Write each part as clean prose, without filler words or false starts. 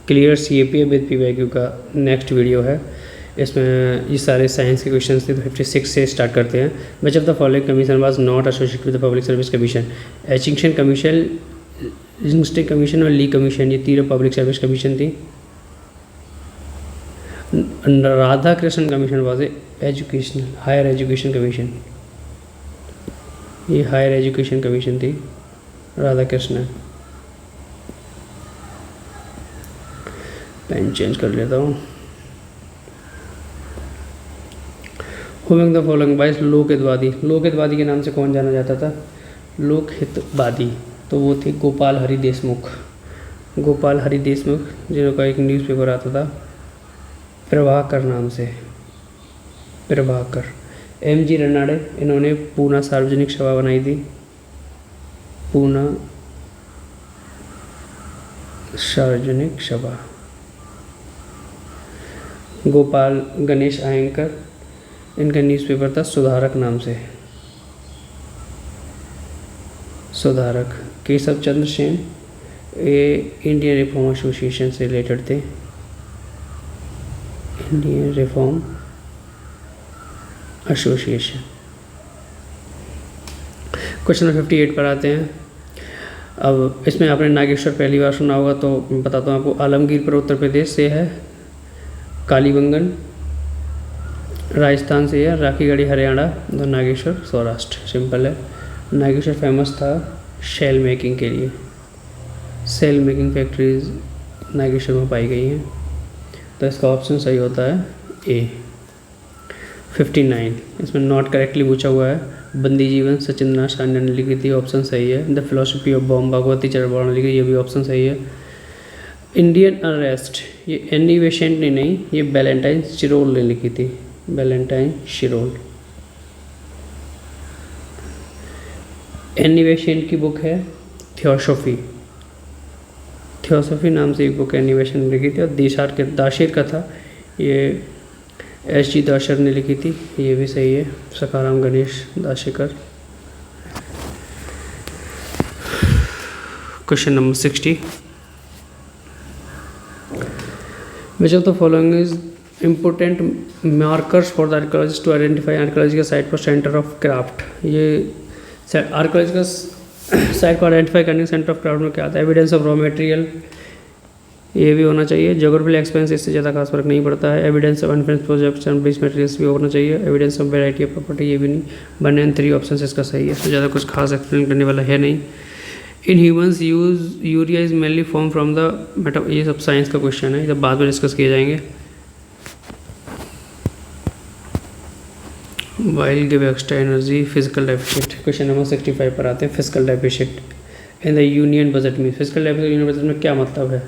Clear CAPA with PYQ का next video है। इसमें ये सारे साइंस के क्वेश्चन थे। तो 56 से स्टार्ट करते हैं। Which of the following commission was not associated with the public service commission? एचिंगशन कमीशन, लिंग्स्टिक कमीशन और ली कमीशन, ये तीनों पब्लिक सर्विस कमीशन थी। Radha Krishna commission was educational higher education commission, ये हायर एजुकेशन कमीशन थी Radha Krishna. Pen change कर लेता हूँ। हुमिंग the following by Lokhitwadi. Lokhitwadi के नाम से कौन जाना जाता था? लोकहितवादी तो वो थे गोपाल हरि देशमुख। गोपाल हरि देशमुख जिनका एक न्यूज़पेपर आता था प्रभाकर नाम से, प्रभाकर। MG रनाडे, इन्होंने पूना सार्वजनिक सभा बनाई थी, पूना सार्वजनिक सभा। गोपाल गणेश आयंकर, इनका न्यूज़पेपर था सुधारक नाम से, सुधारक। केशव चंद्र सेन, ये इंडियन रिफॉर्म एसोसिएशन से रिलेटेड थे, Indian reform association. Question number 58 पर आते हैं। अब इसमें आपने नागेश्वर पहली बार सुना होगा तो बताता हूँ आपको। आलमगीर पर उत्तर प्रदेश से है, कालीबंगन राजस्थान से है, राखीगढ़ी हरियाणा, तो नागेश्वर सौराष्ट्र। सिंपल है। नागेश्वर फेमस था सेल मेकिंग के लिए, सेल मेकिंग फैक्ट्रीज नागेश्वर में पाई गई हैं, तो इसका ऑप्शन सही होता है A। 59 इसमें नॉट करेक्टली पूछा हुआ है। बंदी जीवन सचिंद्रनाथ सान्या ने लिखी थी, ऑप्शन सही है। The philosophy of bomb Bhagwati Charan ने लिखी, ये भी ऑप्शन सही है। इंडियन अनरेस्ट, ये एनी बेसेंट ने नहीं, ये वैलेंटाइन शिरोल ने लिखी थी, वैलेंटाइन शिरोल। एनी बेसेंट की बुक है थियोसॉफी, थियोसॉफी नाम से एक बुक एनी बेसेंट ने लिखी थी। और दाशिर का था, ये SG दाशर ने लिखी थी, ये भी सही है। Sakharam Ganesh Deuskar. Question number 60। Which of the following is important markers for the archaeologist to identify archaeological site for center of craft? ये आर्कोलॉजिकल साइट को आइडेंटिफाई करने के सेंटर ऑफ क्राफ्ट में क्या आता है? एविडेंस ऑफ रॉ मटेरियल, ये भी होना चाहिए। जोग्राफिकल एक्सपेंस, इससे ज़्यादा खास फर्क नहीं पड़ता है। Evidence of unfinished projects and base materials भी होना चाहिए। Evidence of variety of property, ये भी नहीं। 1 and 3 ऑप्शन इसका सही है, इससे ज़्यादा कुछ खास एक्सप्लेन करने वाला है नहीं। In humans urea is mainly form from the ये सब साइंस का क्वेश्चन है, ये सब बाद में डिस्कस किए जाएंगे। While give extra energy, physical deficit. Question number 65 पर आते हैं। Physical deficit in the union budget में, फिजिकल डेफिसिट यूनियन बजट में क्या मतलब है?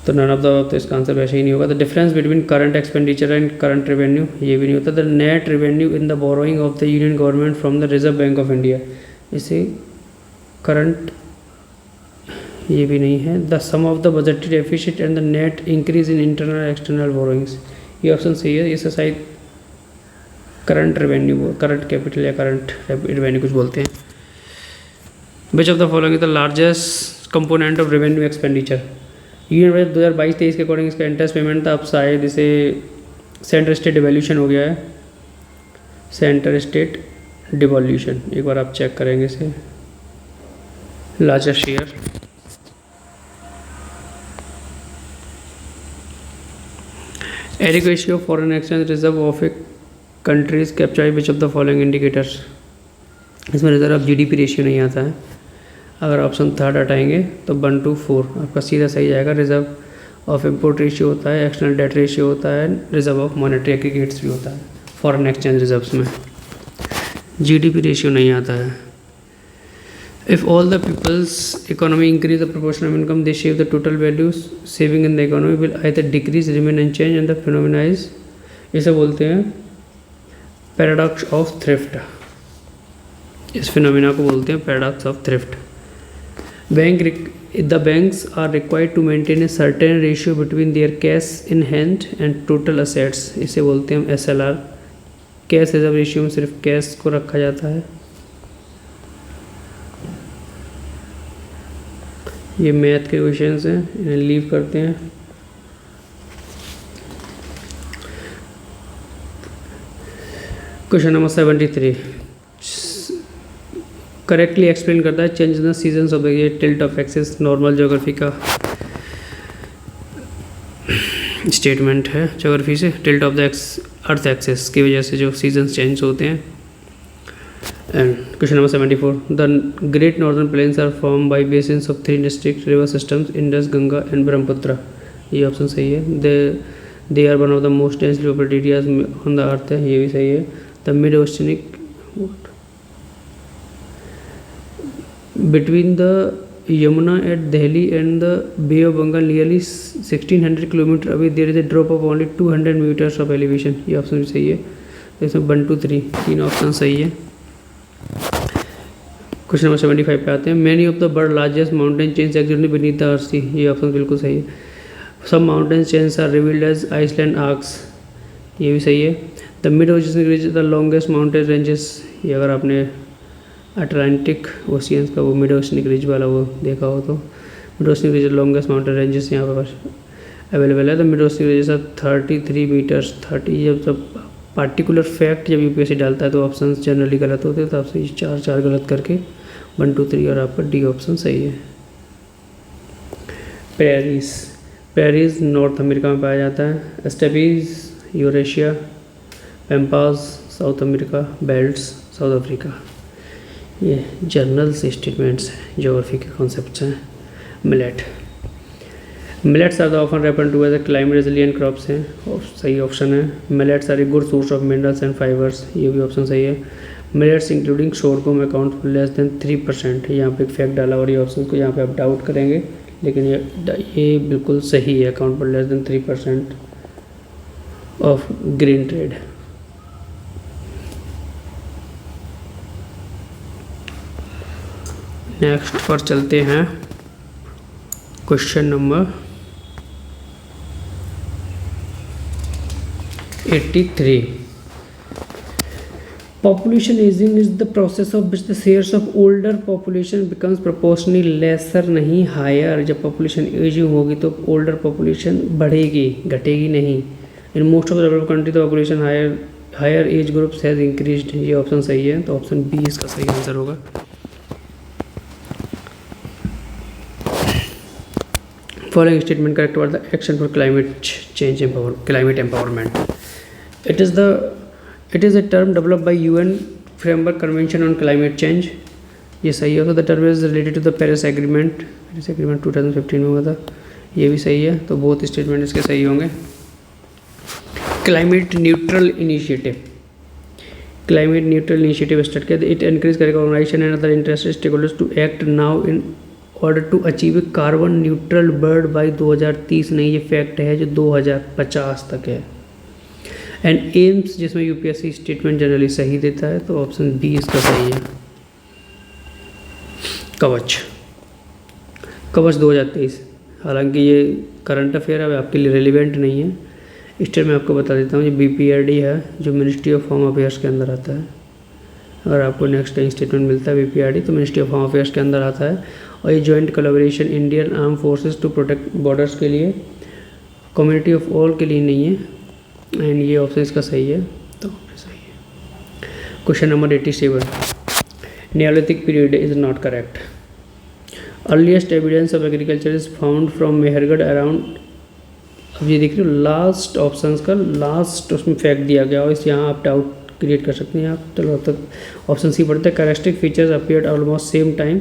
तो नन ऑफ द, तो इसका आंसर वैसे ही नहीं होगा। The difference between current expenditure and current revenue, ये भी नहीं होता। The net revenue in the borrowing of the union government from the Reserve Bank of India, इसे करंट, ये भी नहीं है। The sum of the budgetary deficit and the net increase in internal external borrowings, ये option सही है। इसे शायद करंट रेवेन्यू, करंट कैपिटल या करंट रेवेन्यू कुछ बोलते हैं। Which of the following is the largest component of revenue expenditure? Union budget 2022-23 के अकॉर्डिंग इसका इंटरेस्ट पेमेंट था। अब शायद इसे सेंटर स्टेट डिवोल्यूशन हो गया है, सेंटर स्टेट डिवोल्यूशन। एक बार आप चेक करेंगे इसे। Largest share, adequacy of foreign exchange reserve of A countries capture which of the following indicators? इसमें रिजर्व ऑफ GDP रेशियो नहीं आता है। अगर ऑप्शन थर्ड हटाएंगे तो 1:4 आपका सीधा सही जाएगा। रिजर्व ऑफ इम्पोर्ट रेशियो होता है, एक्सटर्नल डेट रेशियो होता है, रिजर्व ऑफ मॉनेटरी एग्रीगेट्स भी होता है फॉरेन एक्सचेंज रिजर्व्स में। GDP रेशियो नहीं आता है। If all the peoples economy increase the proportion of income they save the total value saving in the economy will either decrease remain unchanged and the phenomena is, इसे बोलते हैं paradox of thrift. इस phenomena को बोलते हैं paradox of thrift. The banks are required to maintain a certain ratio between their cash in hand and total assets, इसे बोलते हैं हम SLR। कैश रिजर्व रेशियो में सिर्फ कैश को रखा जाता है। ये मैथ के क्वेश्चंस हैं, इन्हें लीव करते हैं। क्वेश्चन नंबर 73 करेक्टली एक्सप्लेन करता है change the seasons of the year, tilt of axis, normal geography का स्टेटमेंट है ज्योग्राफी से। Tilt of the earth axis की वजह से जो सीजन्स चेंज होते हैं। And question number 74 the great northern plains are form by basins of 3 district river systems Indus, Ganga and Brahmaputra. ये ऑप्शन सही है। They are one of the most densely populated areas on the अर्थ है, ये भी सही है। The mid oceanic between the Yamuna at Delhi and the Bay of Bengal nearly 1600 kilometre away there is a drop of only 200 metres of elevation. ये option भी सही है। तो इसमें 1 2 3 तीन ऑप्शन सही है। क्वेश्चन नंबर 75 पे आते हैं। Many of the world largest mountain chains actually beneath the earth sea. ये ऑप्शन बिल्कुल सही है। Some mountain chains are revealed as island arcs. ये भी सही है। The mid ocean ridge the longest mountain ranges. ये अगर आपने अटलांटिक ओशियंस का वो मिड ओशनिक रिज वाला वो देखा हो तो mid oceanic ridge longest mountain ranges यहाँ पर अवेलेबल है। The mid oceanic ridge 33 metres 30। जब पार्टिकुलर फैक्ट जब यूपीएससी डालता है तो ऑप्शन जनरली गलत होते हैं, तो आपसे 4 गलत करके 1 2 3 और आपका डी ऑप्शन सही है। पेरिस नॉर्थ अमेरिका में पाया जाता है। Steppes Eurasia, pampas South America, velds South Africa. ये जर्नल से स्टेटमेंट्स हैं, ज्योग्राफी के कॉन्सेप्ट्स हैं। Millets are the often referred to as a climate resilient crops हैं, सही ऑप्शन है। Millets are a good source of minerals and fibres. ये भी ऑप्शन सही है। Millets including sorghum account for less than 3%। यहाँ पे एक फैक्ट डाला और ये ऑप्शन को यहाँ पे आप डाउट करेंगे, लेकिन ये बिल्कुल सही है। Account for less than 3% of green trade. Next पर चलते हैं। Question number 83 population ageing is the process of which the shares of older population becomes proportionally lesser, नहीं हायर। जब पॉपुलेशन एजिंग होगी तो ओल्डर पॉपुलेशन बढ़ेगी, घटेगी नहीं। In most of the developed country the population higher age groups has increased. ये option सही है, तो ऑप्शन बी इसका सही आंसर होगा। Following statement correct about the action for climate change climate empowerment. It is a term developed by UN Framework Convention on Climate Change. ये सही है। तो the term is related to the Paris Agreement 2015 में हुआ था, ये भी सही है। तो बोथ स्टेटमेंट इसके सही होंगे। क्लाइमेट न्यूट्रल इनिशिएटिव स्टार्ट किया। इट एनकरेज करेगा organisation and other interested stakeholders to act now in order to achieve carbon neutral world by 2030। नहीं, ये फैक्ट है जो 2050 तक है। एंड एम्स जिसमें यूपीएससी स्टेटमेंट जनरली सही देता है, तो ऑप्शन बी इसका सही है। कवच 2023, हालांकि ये करंट अफेयर है, आपके लिए रेलिवेंट नहीं है, इसलिए मैं आपको बता देता हूँ। ये बीपीआरडी है जो मिनिस्ट्री ऑफ होम अफेयर्स के अंदर आता है। अगर आपको नेक्स्ट कहीं स्टेटमेंट मिलता है बीपीआरडी तो मिनिस्ट्री ऑफ होम अफेयर्स के अंदर आता है। और ये joint collaboration Indian arm forces to protect borders के लिए, कम्युनिटी ऑफ ऑल के लिए नहीं है। एंड ये ऑप्शन इसका सही है, तो सही है। Question number 87 Neolithic period is not correct. Earliest evidence of agriculture is found from Mehrgarh around. अब ये देख रहे हो लास्ट ऑप्शन का लास्ट उसमें फैक्ट दिया गया और इस यहाँ आप डाउट क्रिएट कर सकते हैं आप। चलो अब तक ऑप्शन सी पढ़ते हैं। Characteristic features appeared almost same time,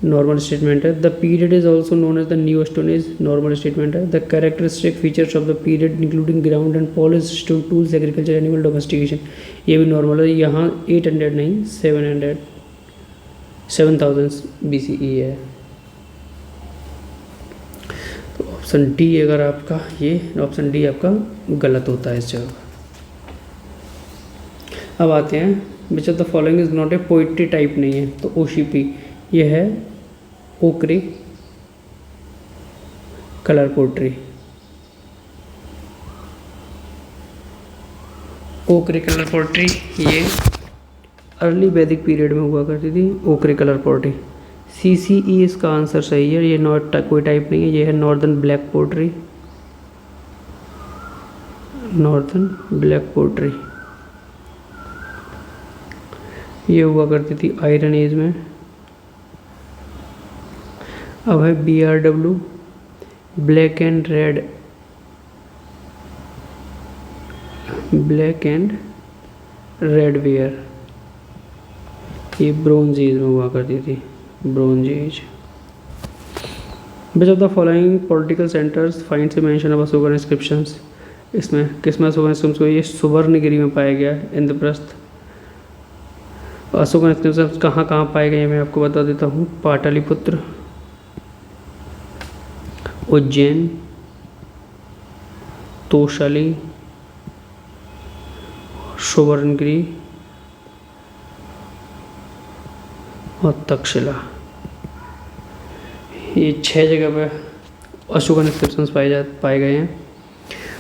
normal statement है। The period is also known as the new stone age, normal statement है। The characteristic features of the period including ground and polish stone tools agriculture animal domestication, ये भी normal है। यहाँ 800 नहीं 7000 BCE है। तो option D अगर आपका ये ऑप्शन डी आपका गलत होता है इस जगह। अब आते हैं which of the following is not a poetry type नहीं है, तो ओशीपी ये है ओकरी कलर पोट्री। ओकरी कलर पोट्री ये अर्ली वैदिक पीरियड में हुआ करती थी। ओकरी कलर पोट्री CCE इसका आंसर सही है, ये नॉट कोई टाइप नहीं है, ये है northern black pottery, northern black pottery. ये हुआ करती थी आयरन एज में। अब है BRW, black and red, black and red ware, ये ब्रोंज एज में हुआ करती थी, bronze as. Which of the following political centres finds A mention of Ashokan inscriptions, इसमें किसमें अशोकन इंस्क्रिप्शंस, ये सुवर्णगिरी में पाया गया, इंद्रप्रस्थ। अशोकन इंस्क्रिप्शंस कहाँ कहाँ पाए गए मैं आपको बता देता हूँ, पाटलिपुत्र, उज्जैन, तोशाली, सुवर्णगिरी और तक्षशिला, ये 6 जगह पे अशोकन इंस्क्रिप्शंस पाए गए हैं।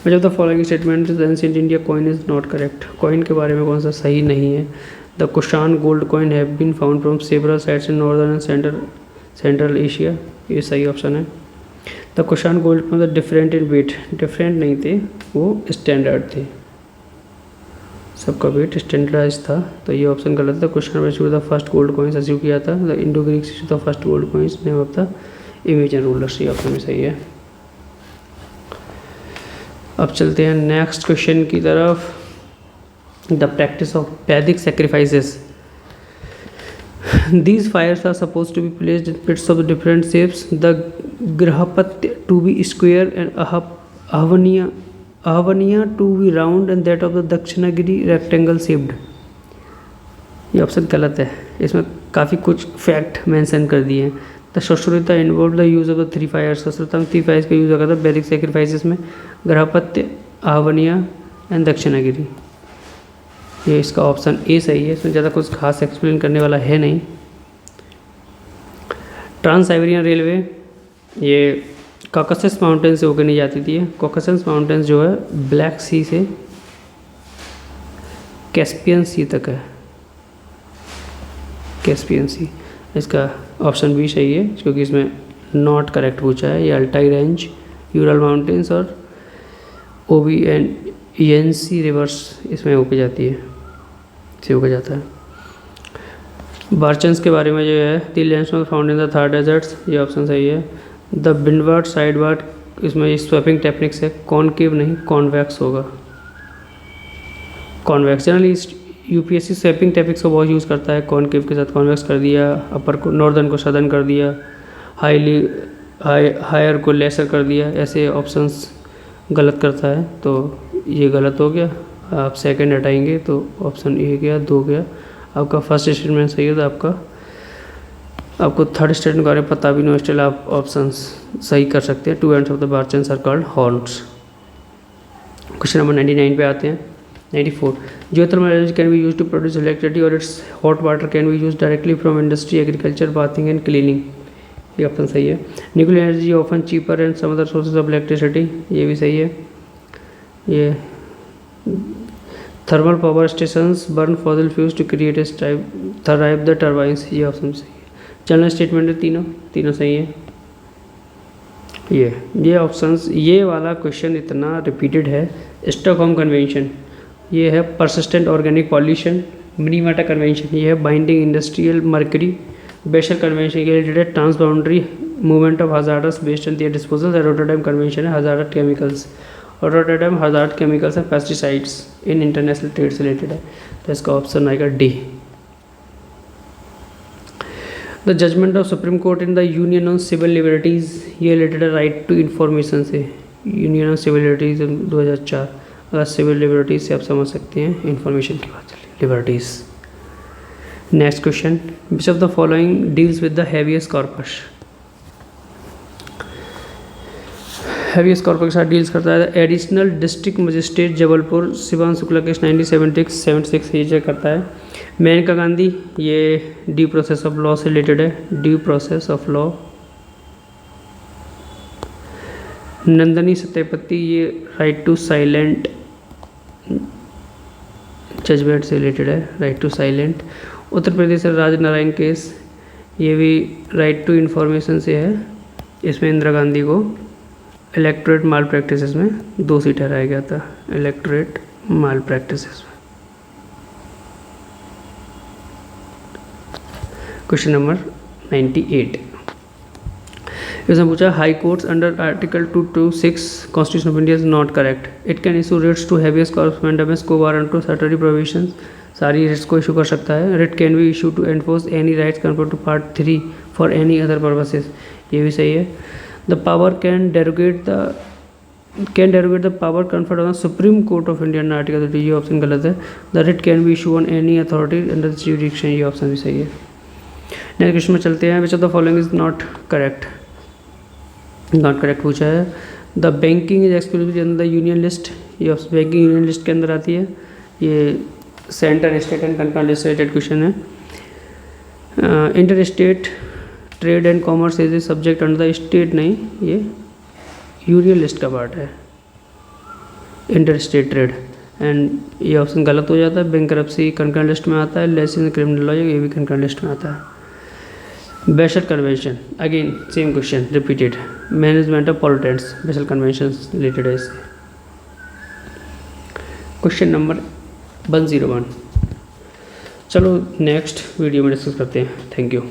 Which of the following statement ancient India coin is not correct, coin के बारे में कौन सा सही नहीं है। The Kushan gold coin have been found from several sites in northern and central Asia, ये सही ऑप्शन है। द कुशान गोल्ड मतलब डिफरेंट इन वेट, डिफरेंट नहीं थे, वो स्टैंडर्ड थे, सबका वेट स्टैंडर्डाइज था, तो ये ऑप्शन गलत था। कुशान में the first gold coins achieve किया था, the Indo Greek the first gold coins name of the इमेजियन रूलर्स, ये ऑप्शन में सही है। अब चलते हैं नेक्स्ट क्वेश्चन की तरफ। द प्रैक्टिस ऑफ वैदिक sacrifices, these fires are supposed to be placed in pits of different shapes, the grahapatya to be square and ahvaniya to be round and that of the dakshinagiri rectangle shaped, ये option गलत है, इसमें काफ़ी कुछ fact mention कर दिए हैं। The शस्त्रता involve the use of the 3 fires, शस्त्रता में 3 फायर्स का यूज़ होगा था वैदिक सेक्रीफाइसेस में, ग्रहपत्य, आहवनिया एंड दक्षिणागिरी, ये इसका ऑप्शन ए सही है, इसमें ज़्यादा कुछ खास एक्सप्लेन करने वाला है नहीं। ट्रांस साइबेरियन रेलवे ये कॉकसस माउंटेन से होकर नहीं जाती थी, कॉकसस माउंटेन्स जो है ब्लैक सी से कैस्पियन सी तक है, कैस्पियन सी, इसका ऑप्शन बी सही है क्योंकि इसमें नॉट करेक्ट पूछा है। ये अल्टाई रेंज, यूरल माउंटेन्स और ओबी एंड ENC रिवर्स इसमें होकर जाती है, से होकर जाता है। बार्चन्स के बारे में जो है, the sandstone found in the Thar deserts, ये ऑप्शन सही है। द विंडवर्ड साइडवर्ड, इसमें स्वैपिंग टेक्निक्स है, कॉनकेव नहीं कॉन्वेक्स होगा, convex. Generally UPSC swapping techniques को बहुत यूज़ करता है, कॉनकेव के साथ कॉन्वेक्स कर दिया, अपर को नॉर्दर्न को सदर्न कर दिया, हायर को लेसर कर दिया, ऐसे ऑप्शंस गलत करता है, तो ये गलत हो गया। आप सेकंड हटाएंगे तो ऑप्शन ए गया, 2 गया। आपका फर्स्ट स्टेटमेंट सही है, तो आपको थर्ड स्टेटमेंट के बारे में पता भी नहीं, स्टिल आप ऑप्शंस सही कर सकते हैं। 2 ends of the barchans are called horns. Question number 99 पे आते हैं। 94, geothermal energy can be use to produce electricity और its hot water can be use directly from industry, agriculture, bathing and cleaning, ये option सही है। Nuclear energy often cheaper and some other sources of electricity, ये भी सही है। ये thermal power stations burn fossil fuels to create thrive the turbines, ये option सही है। जनरल स्टेटमेंट है, तीनों सही है। ये ऑप्शंस, ये वाला क्वेश्चन इतना रिपीटेड है। स्टॉकहोम कन्वेंशन, ये है persistent organic pollution. Minamata convention, ये है binding industrial mercury. Basel convention के related transboundary movement of hazardous based on their disposal. Rotterdam convention है hazard chemicals, Rotterdam hazard chemicals and pesticides in international trade से related है, तो इसका option आएगा D. The judgment of supreme court in the union on civil liberties, ये related है right to information से। Union on civil liberties 2004, अगर civil liberties से आप समझ सकते हैं इन्फॉर्मेशन की बात चलिए, liberties. Next question, which of the following deals with the habeas corpus, habeas corpus के साथ डील्स करता है। Additional district magistrate Jabalpur, Shivan Shukla case 1976 ये चेक करता है। मेनका गांधी, ये ड्यू प्रोसेस ऑफ लॉ से रिलेटेड है, due process of law. Nandini Satpathy, ये राइट टू साइलेंट जजमेंट से रिलेटेड है, right to silent. Uttar Pradesh Raj Narain case, ये भी राइट टू इन्फॉर्मेशन से है। इसमें इंदिरा गांधी को इलेक्टोरेट माल प्रैक्टिसेस में दोषी ठहराया गया था, इलेक्टोरेट माल प्रैक्टिसेस में। क्वेश्चन नंबर 98, इसमें पूछा high courts under article 226 constitution of India is not correct, it can issue writs to habeas corpus mandamus quo warranto to certiorari provisions, सारी writs को इशू कर सकता है। Writ can be issue to enforce any rights compare to part 3 for any other purposes, ये भी सही है। The power can derogate the power conferred on supreme court of India, article, ये ऑप्शन गलत है। The writ can be issue on any authority under the jurisdiction, ये option भी सही है। नेक्स्ट क्वेश्चन में चलते हैं। Which of the following is not correct, not correct पूछा है। The banking is exclusive in the union list, ये बैंकिंग यूनियन लिस्ट के अंदर आती है। ये centre state and control list related question है। Inter state trade and commerce is a subject under the state, नहीं, ये यूनियन लिस्ट का पार्ट है, इंटर स्टेट ट्रेड, एंड ये ऑप्शन गलत हो जाता है। बैंकरप्सी कंकरेंट लिस्ट में आता है, लाइसेंस क्रिमिनल लॉ ये भी कंकरेंट लिस्ट में आता है। Basal convention, again same question repeated, management of pollutants, basal convention related है इससे। क्वेश्चन नंबर 101, चलो नेक्स्ट वीडियो में डिस्कस करते हैं। Thank you.